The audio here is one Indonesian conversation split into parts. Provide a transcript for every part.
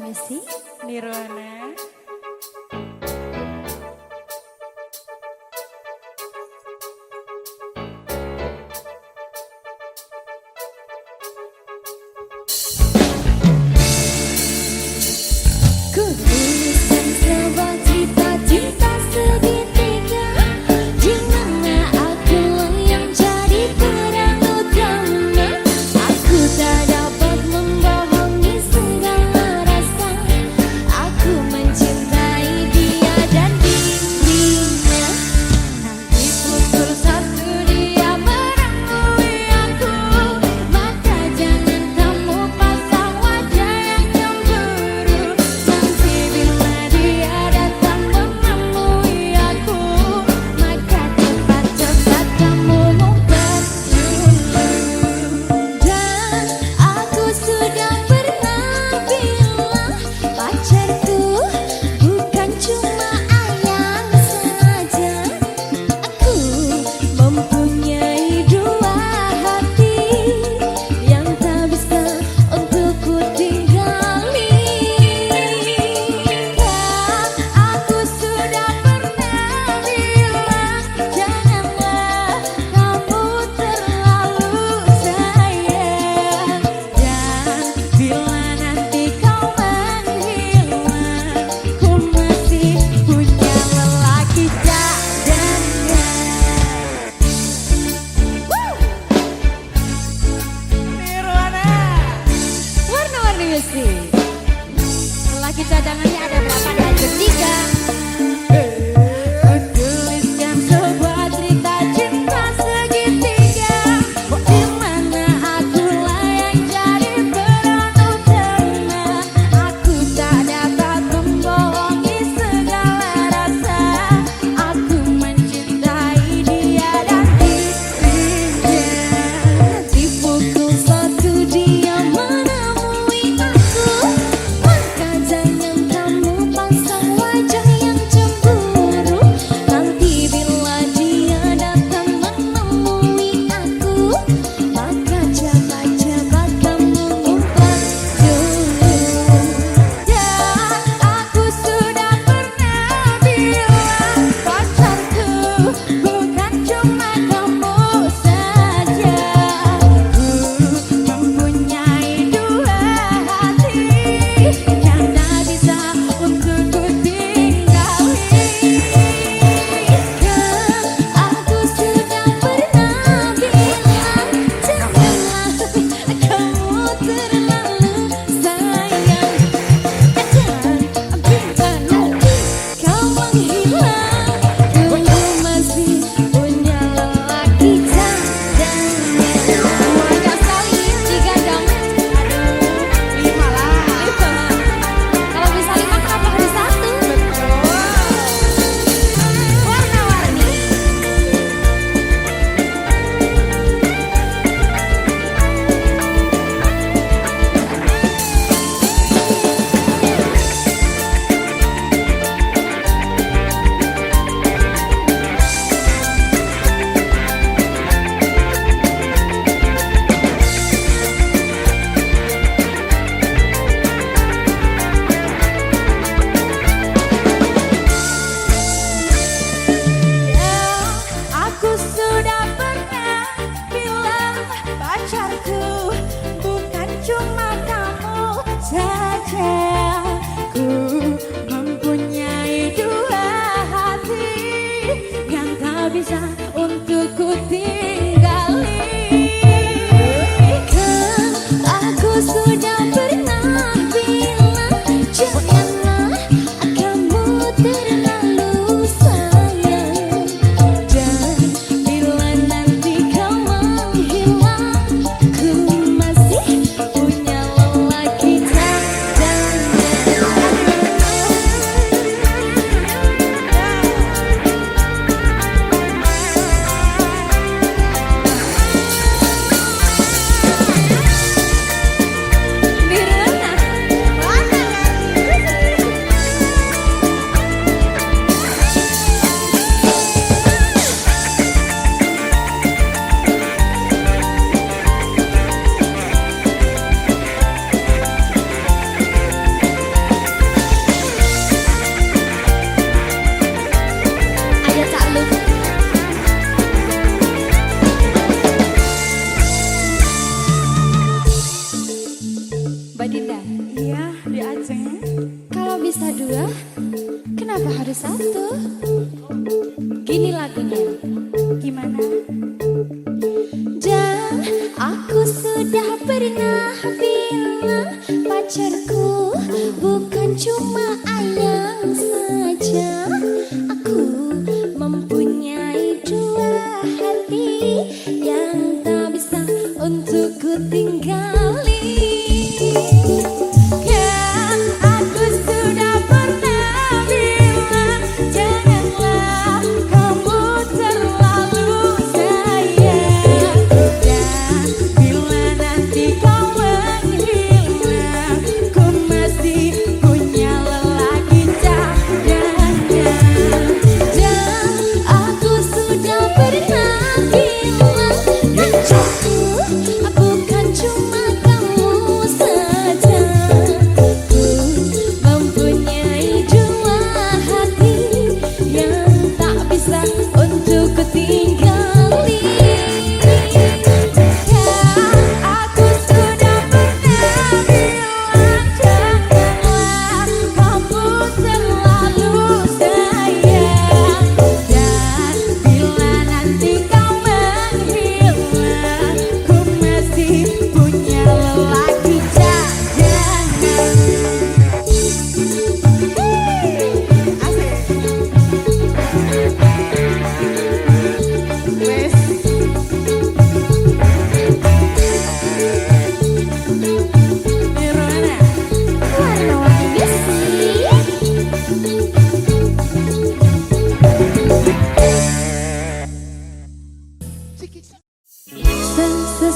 Music Nirwana. Ku tuliskan sebuah cerita cinta segitiga, di mana aku yang jadi peran utama. Aku tak dapat membohongi segala rasa. Aku mencintai dia dan dirinya. Nanti pukul 1 dia menemui aku, maka jangan kamu pasang wajah yang cemburu. Nanti bila dia datang menemui aku, maka cepat-cepat kamu ngumpet dulu. Dan aku sudah pernah bilang, pacarku bukan cuma ayang saja. Aku mempunyai dua hati yang tak bisa untuk ku tinggali. Aku sudah pernah bilang, janganlah kamu terlalu sayang. Dan bila nanti kau menghilang, ku masih punya lelaki cadangan. Nirwana, warna-warni musik. Lelaki cadangannya ada berapa? Ada 3. Ku tuliskan sebuah cerita cinta segitiga, di mana akulah yang jadi peran utama. Aku tak dapat membohongi segala rasa. Aku mencintai dia dan dirinya. Di pukul 1 dia menemui aku, maka jangan kamu pasang wajah yang cemburu. Nanti bila dia datang menemui aku, maka cepat-cepat kamu ngumpet dulu. Dan aku sudah pernah bilang, pacarku bukan cuma kamu saja. Ku mempunyai dua hati yang tak bisa untuk ku tinggali. Aku sudah pernah bilang, janganlah kamu terlalu sayang. Dan bila nanti kau menghilang, ku masih punya lelaki cadangan. Banyak sekali digandang. Aduh, 5 lah. Kalau bisa 5 kenapa harus 1? Warna-warni. Aku sudah pernah bilang, pacarku bukan cuma kamu saja. Ku mempunyai dua hati yang tak bisa untuk ku tinggali. Aku sudah pernah bilang, janganlah kamu terlalu sayang. Dan bila nanti kau menghilang, ku masih punya lelaki cadangan. gimana? Dan aku sudah pernah bilang pacarku bukan cuma ayang saja. Aku mempunyai dua hati yang tak bisa untuk ku tinggali.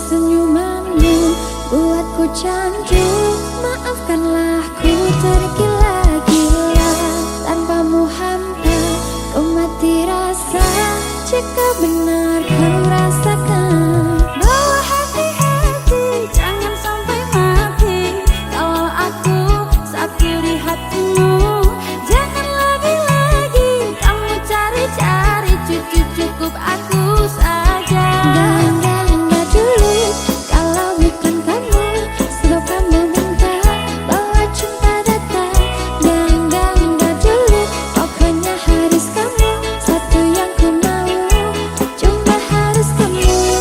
Senyumanmu buatku candu. Maafkanlah ku tergila-gila. Tanpamu hampa ku mati rasa. Jika benar kau rasakan bahwa hati-hati jangan sampai mati. Kalau aku saat melihatmu, jangan lagi-lagi kamu cari-cari. Cukup aku saja. Harus kamu, satu yang ku mau, cuma harus kamu.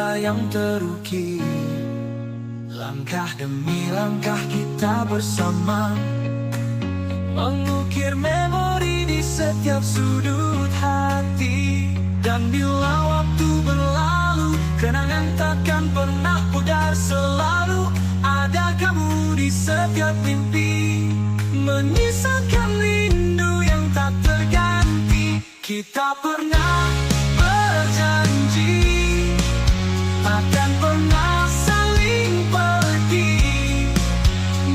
tiada yang terukir. Langkah demi langkah kita bersama, mengukir memori di setiap sudut hati. Dan bila waktu berlalu, kenangan takkan pernah pudar. Selalu ada kamu di setiap mimpi, menyisakan rindu yang tak terganti. Kita pernah berjanji akan pernah saling pergi,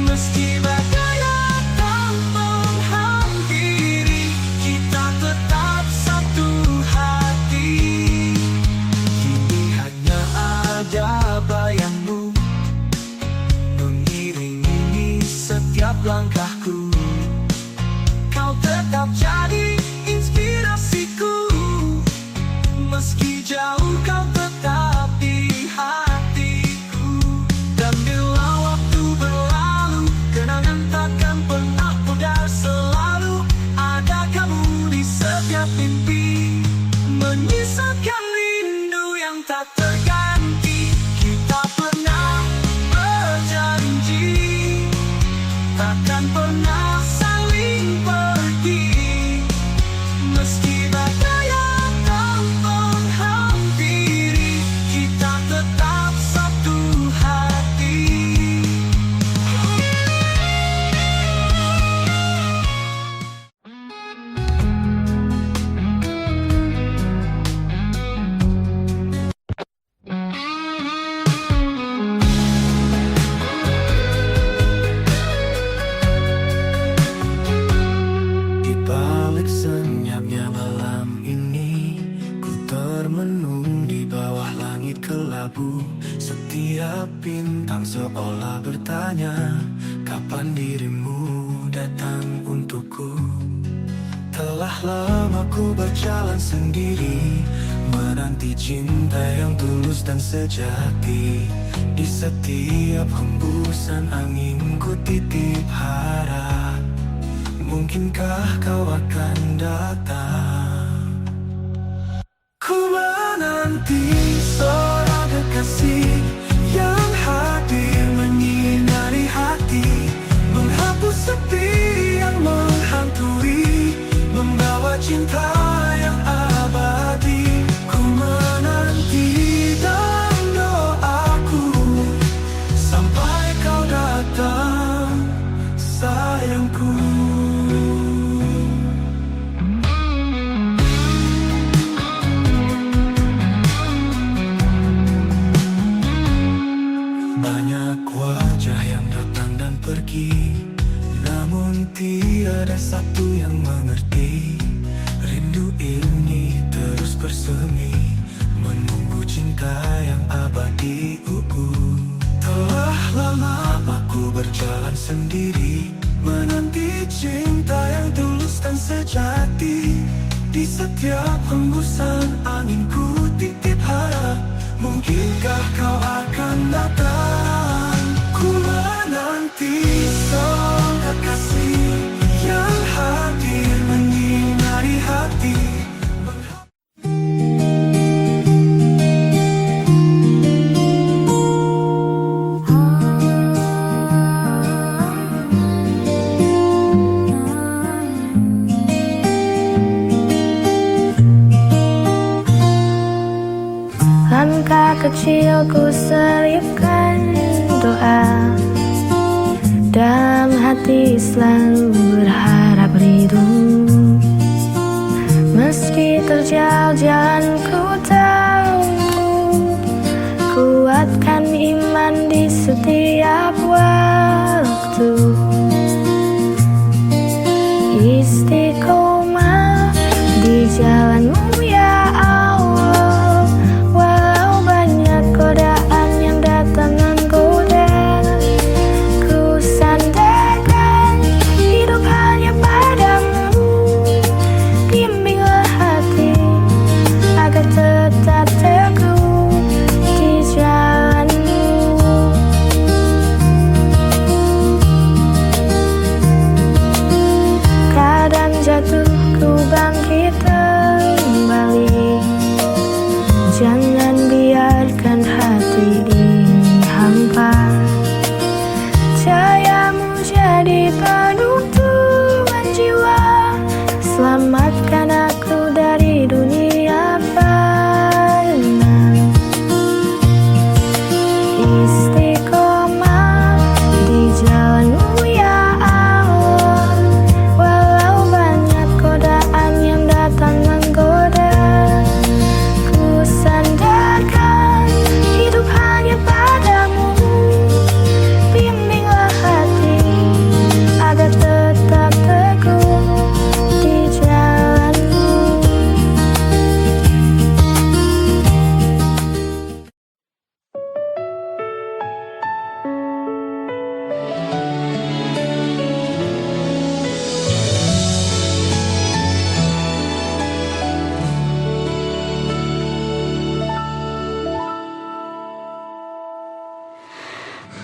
meski badai datang menghampiri, kita tetap satu hati. Kini hanya ada bayangmu mengiringi setiap langkahku. Kau tetap jadi inspirasiku, meski jauh kau tetap di hatiku. Dan bila waktu berlalu, kenangan takkan pernah pudar. Selalu ada kamu di setiap mimpi, menyisakan rindu yang tak terganti. Kita pernah berjanji takkan pernah saling pergi, meski badai datang menghampiri, kita tetap satu hati. Di balik senyapnya malam ini, ku termenung di bawah langit kelabu. Setiap bintang seolah bertanya, kapan dirimu datang untukku. Telah lama ku berjalan sendiri, menanti cinta yang tulus dan sejati. Di setiap hembusan angin ku titip harap, mungkinkah kau akan datang. Ku menanti seorang kekasih yang hadir menyinari hati, menghapus sepi yang menghantui, membawa cinta yang abadi. Ku menanti dalam doaku sampai kau datang, sayangku. Banyak wajah yang datang dan pergi, namun tiada satu yang mengerti. Rindu ini terus bersemi, menunggu cinta yang abadi. Telah lama aku berjalan sendiri, menanti cinta yang tulus dan sejati. Di setiap hembusan angin ku titip harap, mungkinkah kau akan datang. Ku menanti seorang kekasih yang hadir menyinari hati. Langkah kecilku selipkan doa, dalam hati selalu berharap ridho. Meski terjal jalan ku tahu, kuatkan iman di setiap waktu. Istiqomah di jalanmu ya Allah, walau banyak godaan yang datang menggoda. Ku sandarkan hidup hanya padamu, bimbinglah hati agar tetap teguh di jalanmu.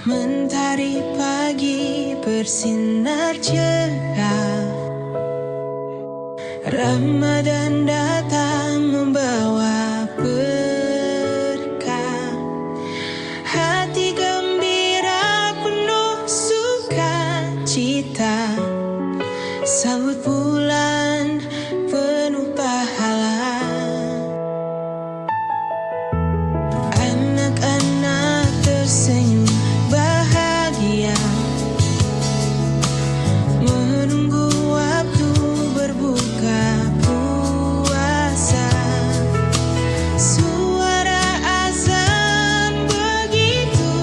Mentari pagi bersinar cerah, Ramadan datang membawa berkah. Hati gembira penuh sukacita, sambut bulan penuh pahala. Anak-anak tersenyum bahagia, menunggu waktu berbuka puasa. Suara azan begitu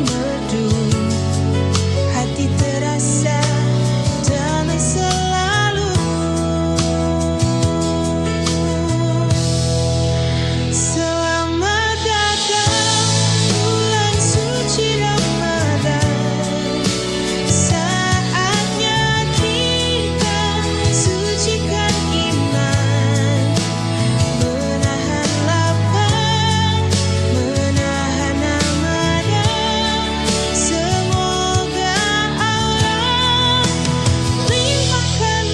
merdu, hati terasa damai selalu. Selamat datang bulan suci Ramadan, saatnya kita sucikan iman, menahan lapar, menahan amarah. Semoga Allah limpahkan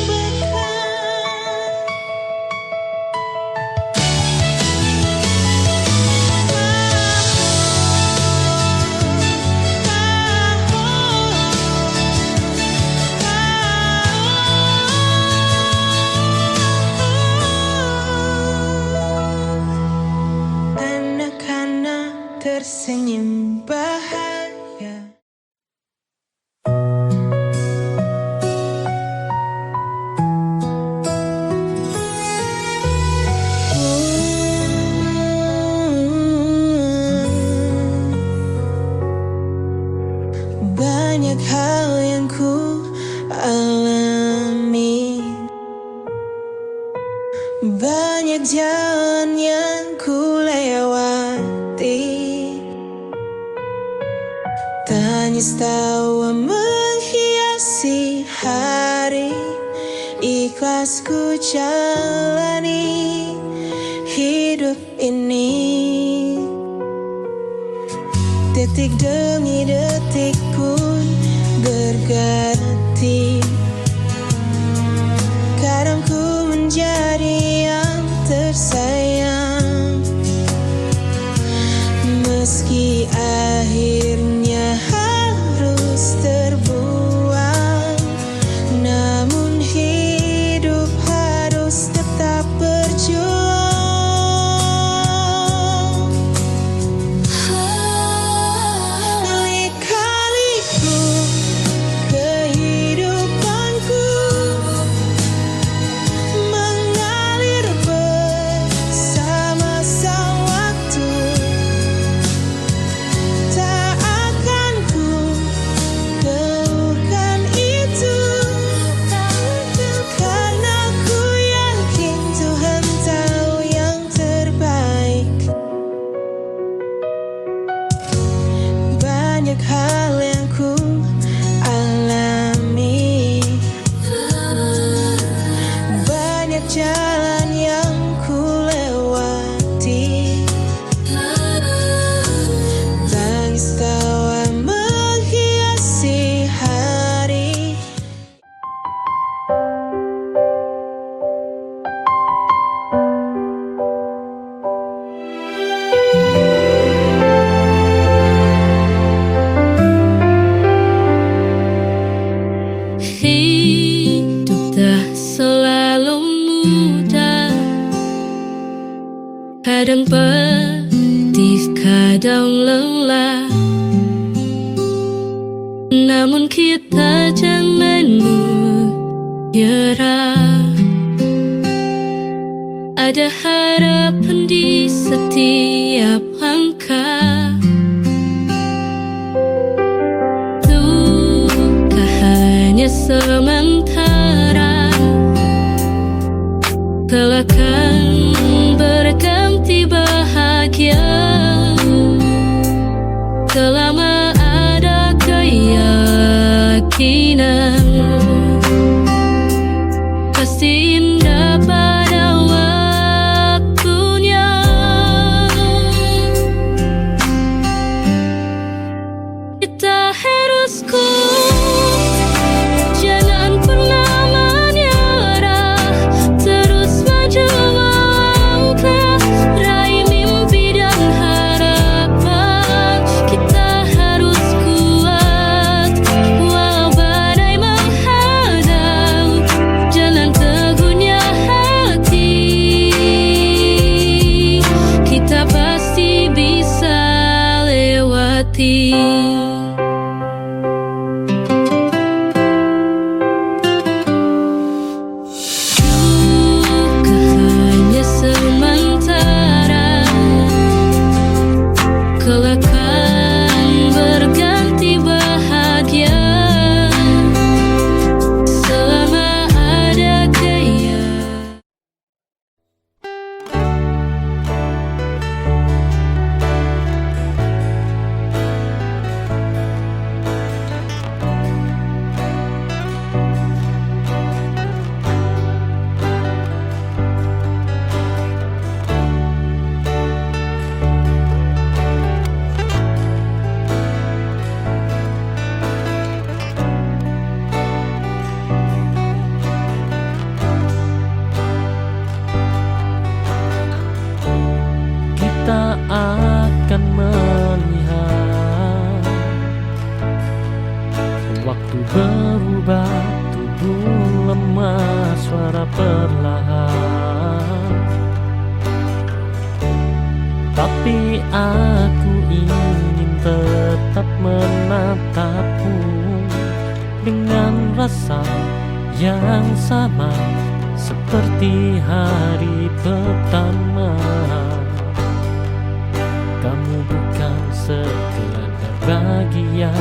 anak-anak tersenyum bahagia. Banyak hal yang ku alami, banyak jalan yang ku lewati. Tangis tawa menghiasi hari, ikhlas ku jalani hidup ini. Detik demi detik pun berganti, kadang ku menjadi yang tersayang, meski akhirnya harus terbuang. Namun hidup harus tetap berjuang. Lika-liku kehidupanku mengalir bersama sang waktu. Tak akan ku keluhkan itu, karena ku yakin Tuhan tahu yang terbaik. Banyak hal yang ku alami, banyak jalan yang ku lewati. Tangis tawa menghiasi hari. Hidup tak selalu mudah, kadang pedih, kadang lelah. Namun kita jangan menyerah, ada harapan di setiap langkah. Duka hanya sementara, kelak akan berganti bahagia. Selama ada keyakinan, pasti indah pada waktunya. Kita hati. Juga hanya sementara, kelak akan berganti bahagia. Selama ada dia. Kita akan melihat waktu berubah, tubuh lemah, suara perlahan. Tapi aku ingin tetap menatapmu dengan rasa yang sama seperti hari pertama. Kamu bukan sekedar bagian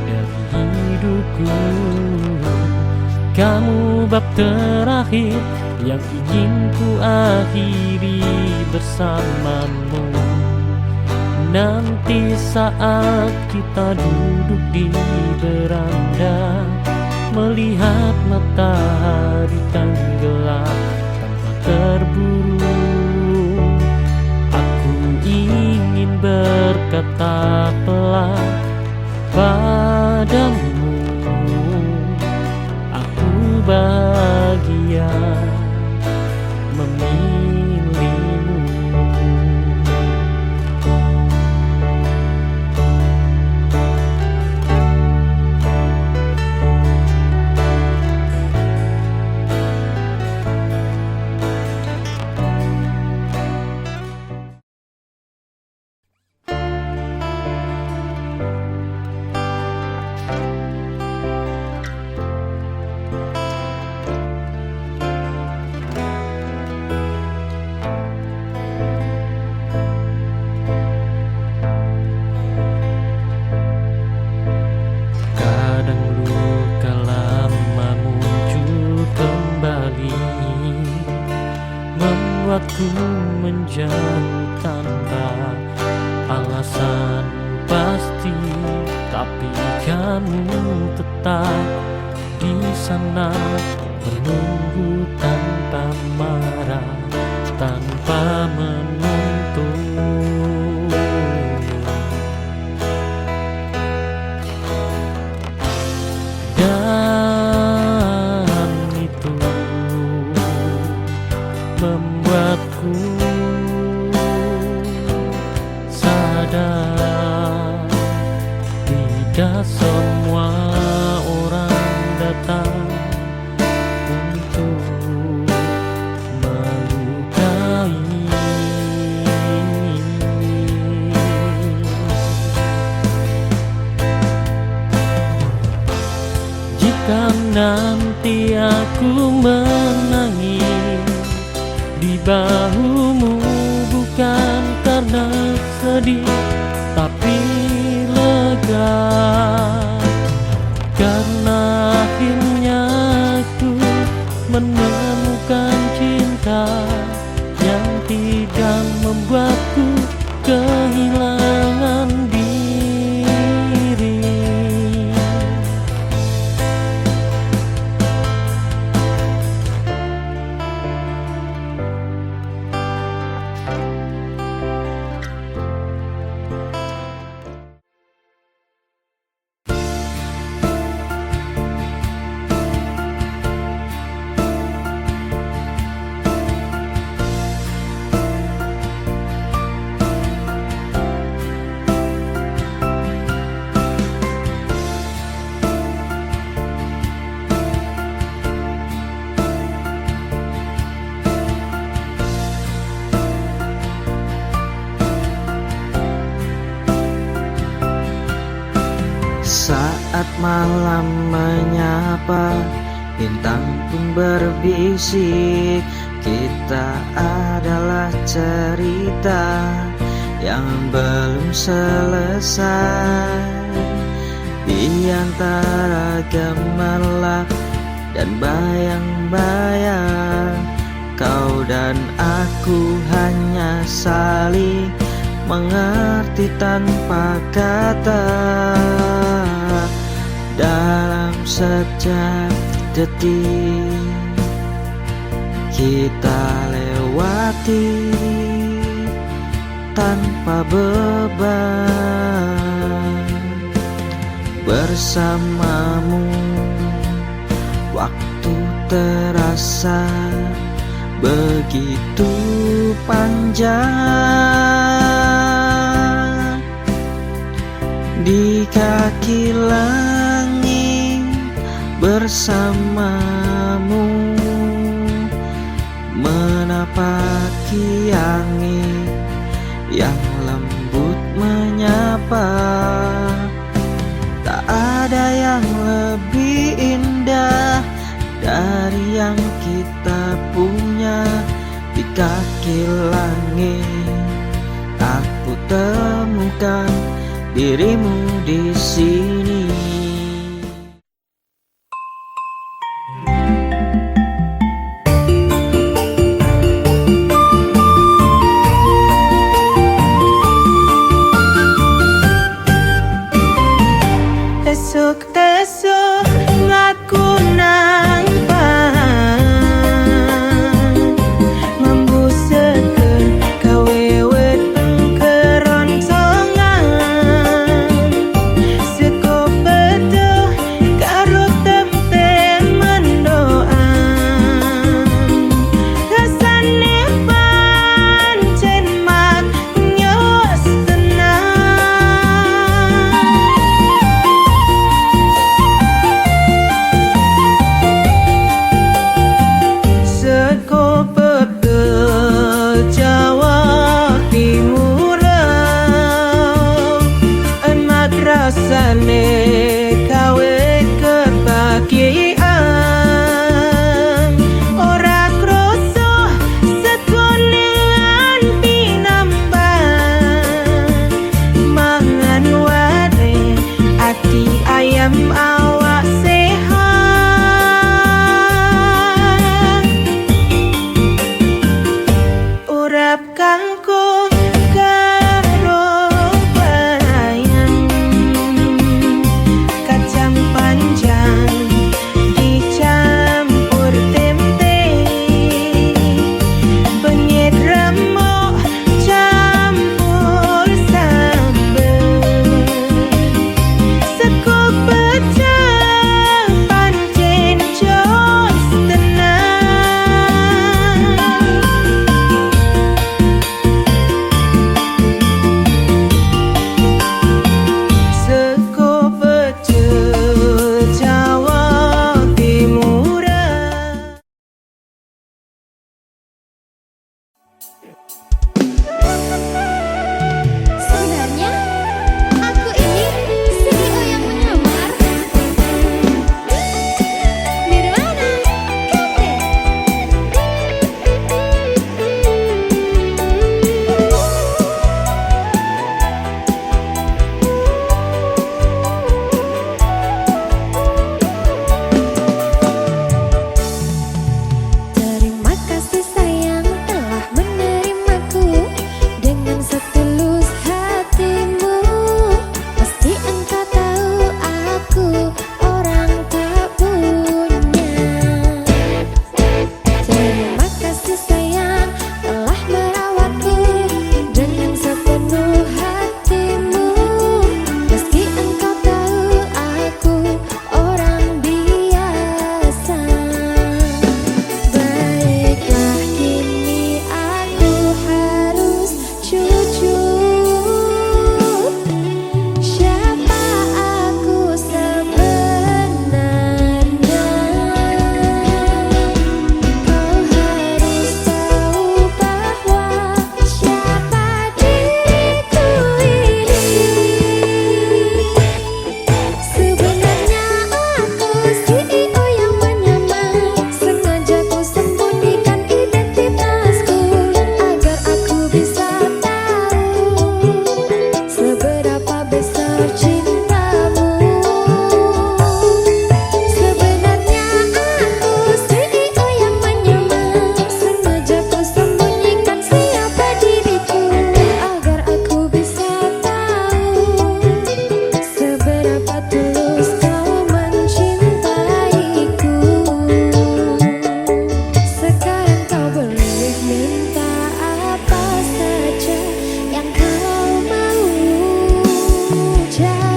dari hidupku, kamu bab terakhir yang ingin ku akhiri bersamamu. Nanti saat kita duduk di beranda, melihat matahari tenggelam tanpa terburu, ingin berkata pelan padamu, aku bahagia memilihmu. Kadang luka lama muncul kembali, membuatku menjauh tanpa alasan pasti. Tapi kamu tetap di sana, menunggu tanpa marah, tanpa menuntut. Dan itu membuatku sadar tidak semua orang datang untuk melukai. Jika nanti aku menangis di bahumu, bukan karena sedih tapi lega, karena akhirnya aku menemukan cinta yang tidak membuatku kehilangan diri. Saat malam menyapa, bintang pun berbisik. Kita adalah cerita yang belum selesai. Di antara gemerlap dan bayang-bayang, kau dan aku hanya saling mengerti tanpa kata. Dalam setiap detik kita lewati tanpa beban. Bersamamu waktu terasa begitu panjang. Di kaki langit bersamamu, menapaki angin yang lembut menyapa. Tak ada yang lebih indah dari yang kita punya. Di kaki langit aku temukan dirimu di sini. Esuk-esuk ngaku nang membusekeun kawewet keroncongan. Seko betuh karo tempe mendoan. Rasane pancen maknyos tenang. Seko pegel Jawa Timuran, emak rasane kawe kebahagiaan. Ora kroso sekone nganti nambah, mangan wae ati ayam awak sehat. Urap kangkung karo bayang, besar cintamu. Sebenarnya aku CEO yang menyamar, sengaja ku sembunyikan siapa diriku, agar aku bisa tahu seberapa tulus kau mencintaiku. Sekarang kau boleh minta apa saja yang kau mau. Jangan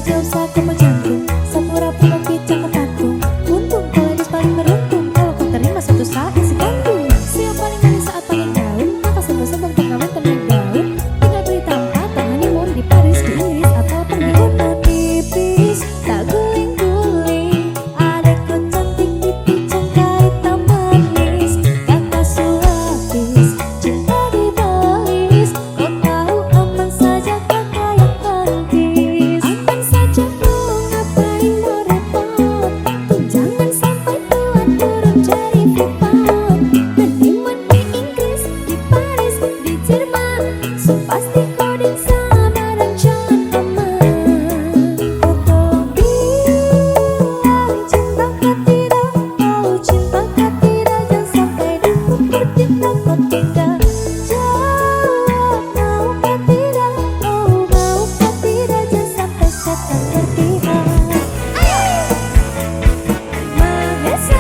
jauh saku menjantung, sapura pulau kicau ketantung. Untung kau gadis paling beruntung, kalau kau terima suatu saat isi kandung. Siap paling manis saat paling daun, maka sebelum pengamen tenang daun. Tinggal beri tanpa honeymoon di Paris, di Inggris atau pergi kota tipis. Tak guling-guling, adekku cantik pipi cengkari tak manis. Kata sulapis, cinta dibalis. Kau tahu aman saja kakak yang kantis. Aman saja mau ngapain mau repot. Jangan sampai tua turun jadi freeport. Honeymoon di Inggris, di Paris, di Jerman. So pasti kau di sana dan jangan aman. Kau tolong bilang cinta kau tidak, kau cinta kau tidak. Jangan sampai aku bertindak kau tidak. Jawab mau kau tidak, oh mau kau tidak. Jangan sampai setan berpihak. Mahesa.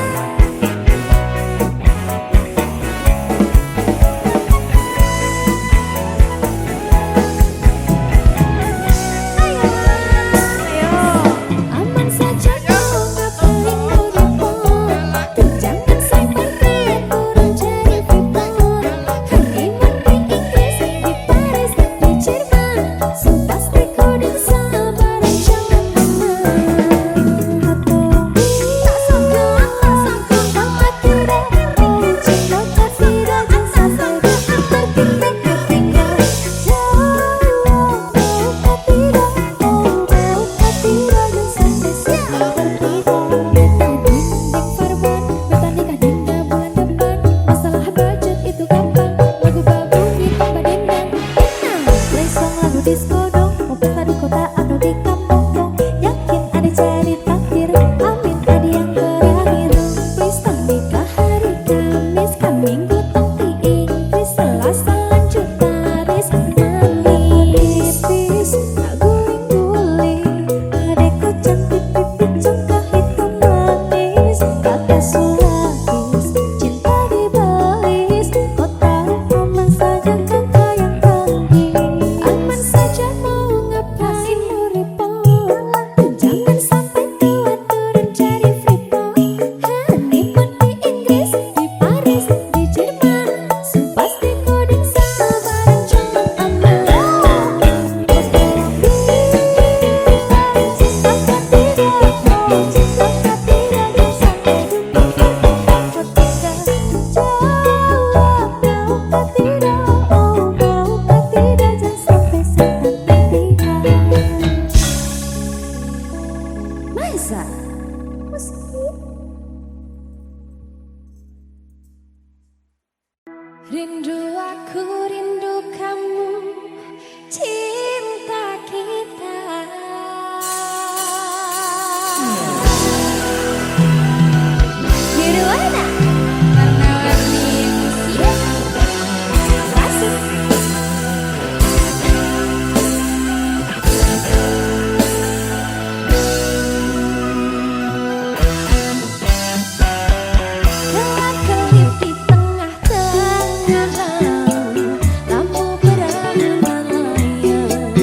Aman saja kau ngapain mau repot. Jangan sampai turun jadi freeport. Honeymoon di Inggris, di Paris, di Jerman. So pasti kau di sana dan jangan aman. Kau tolong tak sangka kau tidak, oh cinta kau tidak. Jangan sampai tertinggal ketinggal. Jawab mau kau tidak, oh mau kau tidak. Jangan sampai setan berpihak. Dinding Farbon, beta nikah dinda bulan depan. Masalah budget itu gampang, lagu babungin tambah dendang. Lesong lagu disco dong, mau pesta di kota atau di kampung dong. Yakin ada jadi takdir, amin ada yang terakhir. Please tak nikah hari Kamis, kan Minggu tong di Inggris. Selasa lanjut Paris, manis bis, tak guling-guling. Adekku cantik pipi congkak hitam manis. Kata sulapis, cinta dibalis. Kau tahu aman saja kakak yang kantis. Aman saja mau ngapain mau repot. Jangan sampai tua turun jadi freeport. Honeymoon di Inggris, di Paris, di Jerman. So pasti kau di sana bareng jangan aman. Kau tolong bilang cinta kau tidak, oh cinta kau tidak. Jangan sampai berpihak kau tidak. Jawab mau kau tidak, oh mau kau tidak. Jangan sampai setan berpihak. Mahesa musik. Rindu aku, rindu kamu, cinta kita. Nirwana, warna-warni musik. Asik. Kelap-kelip di tengah-tengah laut, lampu berangan layang.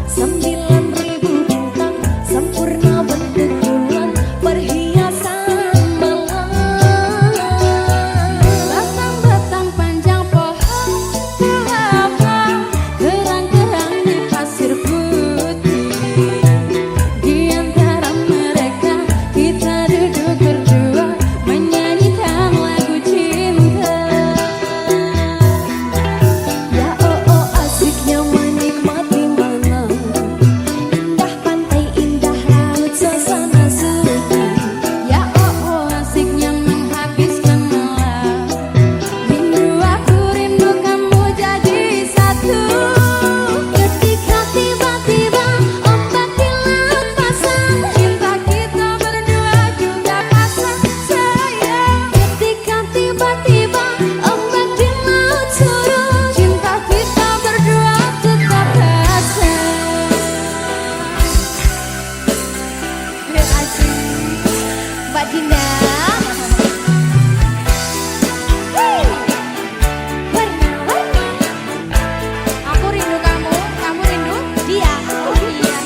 9.000 bintang sempurna bentuk bulan, perhiasan malam. Batang-batang panjang pohon kelapa, kerang-kerang di pasir putih. Di antara mereka kita duduk berdua, menyanyikan lagu cinta. Ya oh asiknya menikmati malam. Indah pantai, indah laut, suasana sunyi. Ya oh asiknya menghabiskan malam. Rindu aku, rindu kamu jadi satu. Ketika tiba-tiba ombak di laut pasang, Cinta kita berdua juga pasang sayang. ketika tiba-tiba ombak di laut surut, Cinta kita berdua tetap pasang. asik. Mbak Dinda. Warna-warni. Aku rindu kamu, kamu rindu dia. Oh iya.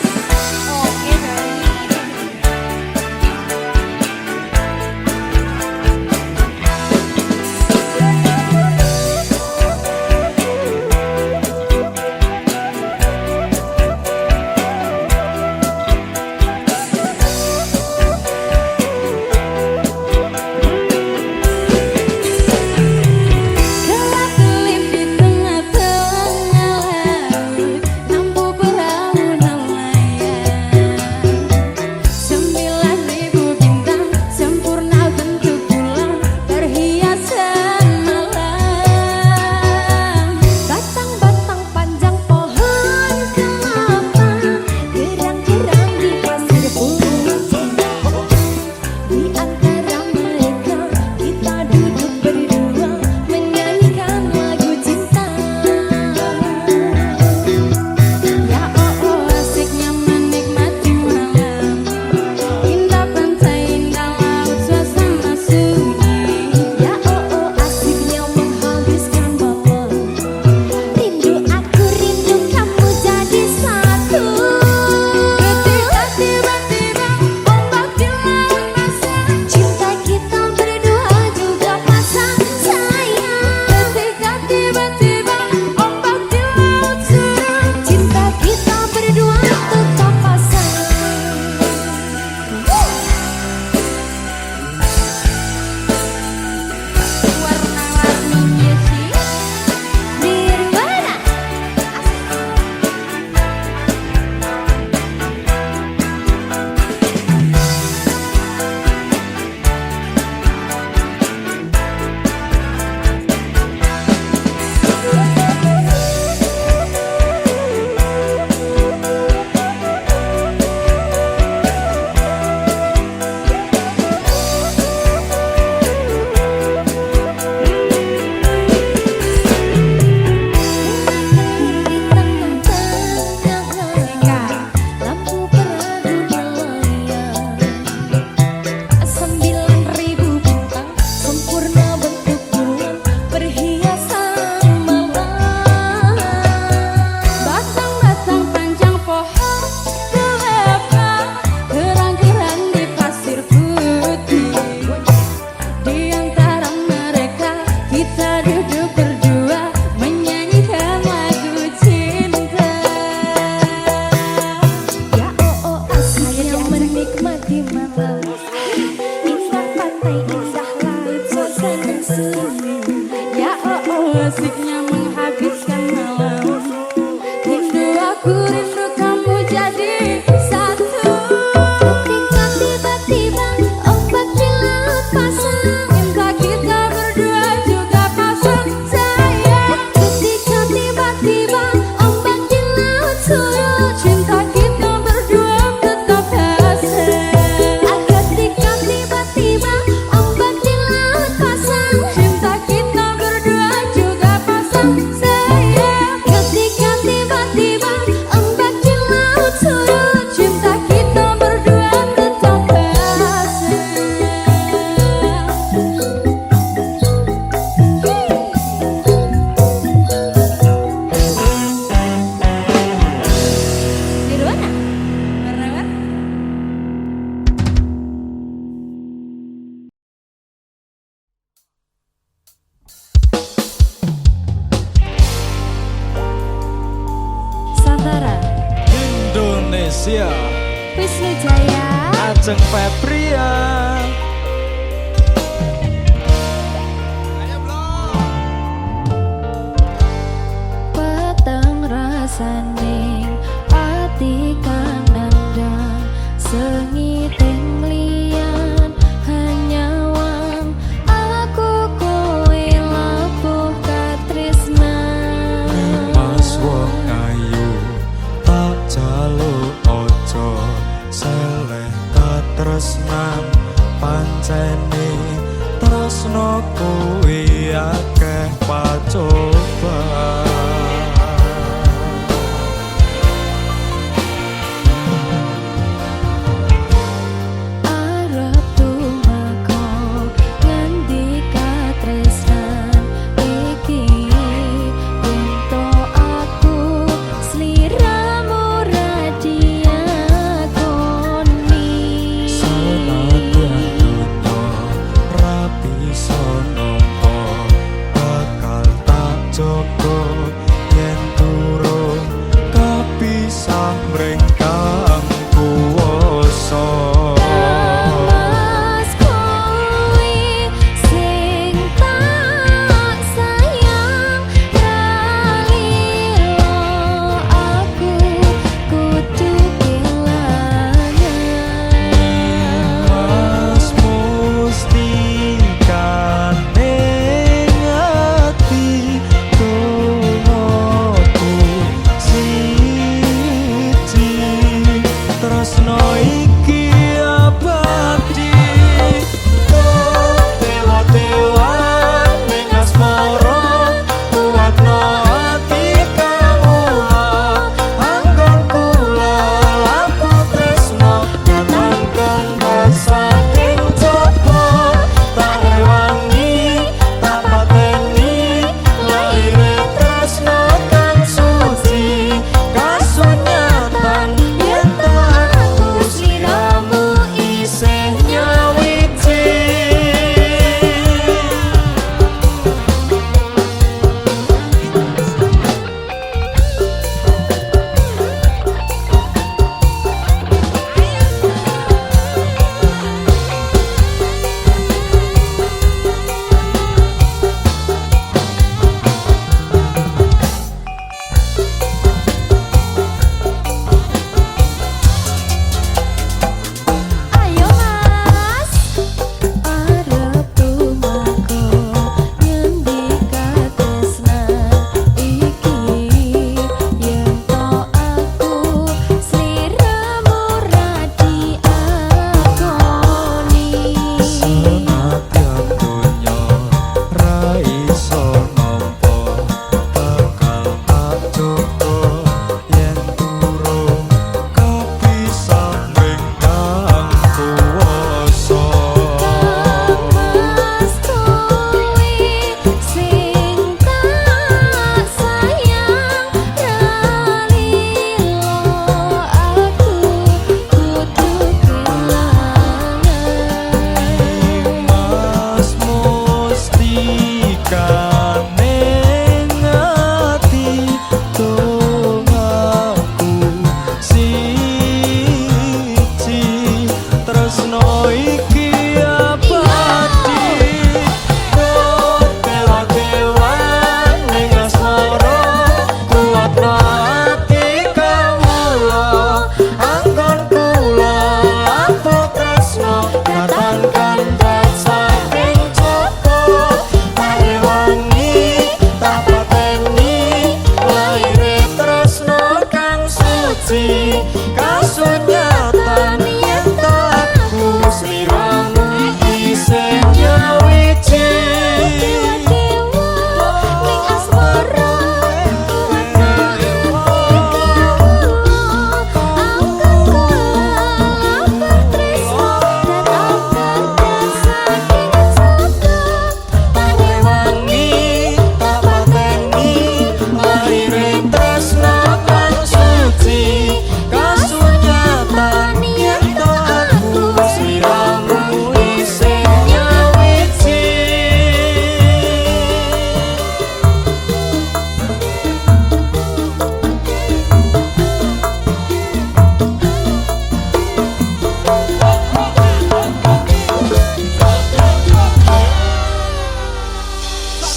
ya Wisnu Jaya Ajeng Febria. peteng rasaning ati kanandang sengiting liyan hanyawang aku kowe labuh katresnan Mas wong ayu tak jaluk ojo seleh katresnan pancene tresno kowe akeh pacobaan. arep tumeka ngendi katresnan iki ento aku sliramu radiakoni Senadyan dunya rapi sonompo bakal tak jogo yen turun kapisah mrengkang kuwasa. Mas kowe sing tak sayang ralilo aku kudu kelangan Mas mustikan ning ati dongaku siji tresno iki abadi dewa-dewa ning asmara kuatno ati kawula anggon kula laku tresno datangkan saking coba tak rewangi tak pateni laire tresno kang suci kasunyatan yen tak aku sliramu isih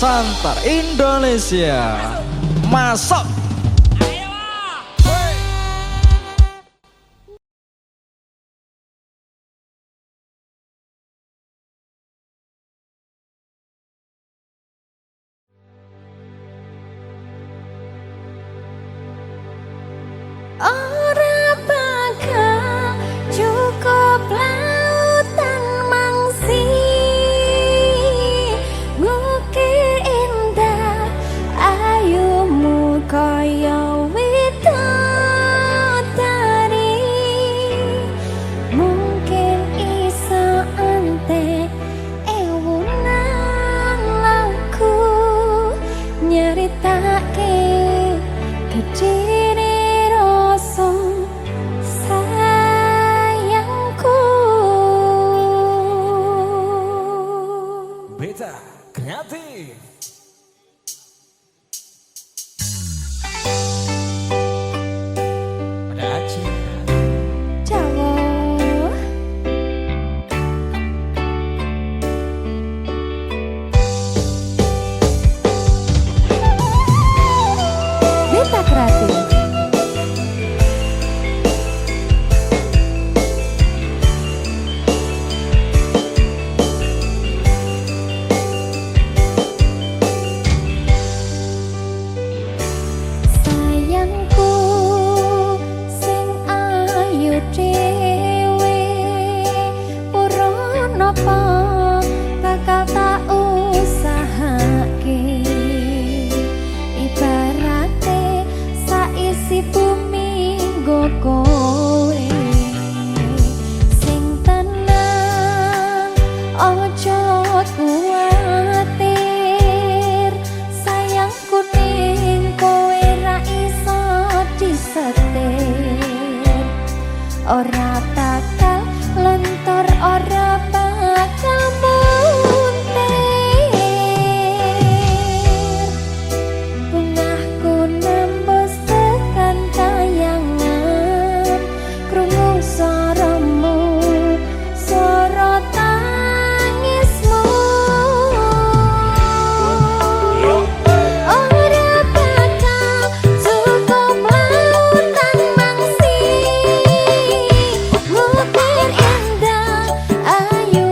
Santar Indonesia. Masuk. Ora bakal cukup lautan mangsi ngukir indah ayumu kaya widodari. Mungkin isa ante ewunan laku nyeritake kediri rasa sayangku. Beta kreatif. Pada Aceh. Jawa Beta kreatif. Sayangku sing ayu dhewe purun apa bakal tak usahake. Ibarate saisi bumi nggo kowe sing tenang ojo kuwatir. Sayangku ning kowe ra iso disetir. Ora bakal lentur, ora bakal muntir. Bungahku nembus tekan kayangan, krungu swaramu, swara tangismu. Ora bakal cukup lautan mangsi ngukir indah ayu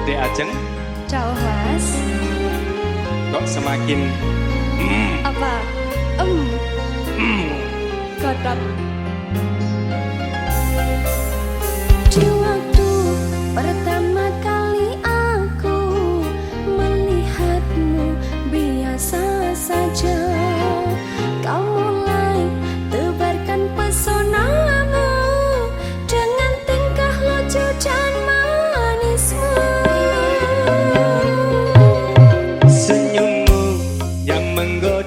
Dek Ajeng, Ciao Mas. kok semakin Apa? Godot. Di waktu pertama kali aku melihatmu biasa saja, kau mulai tebarkan pesonamu dengan tingkah lucu dan manismu. senyummu yang menggoda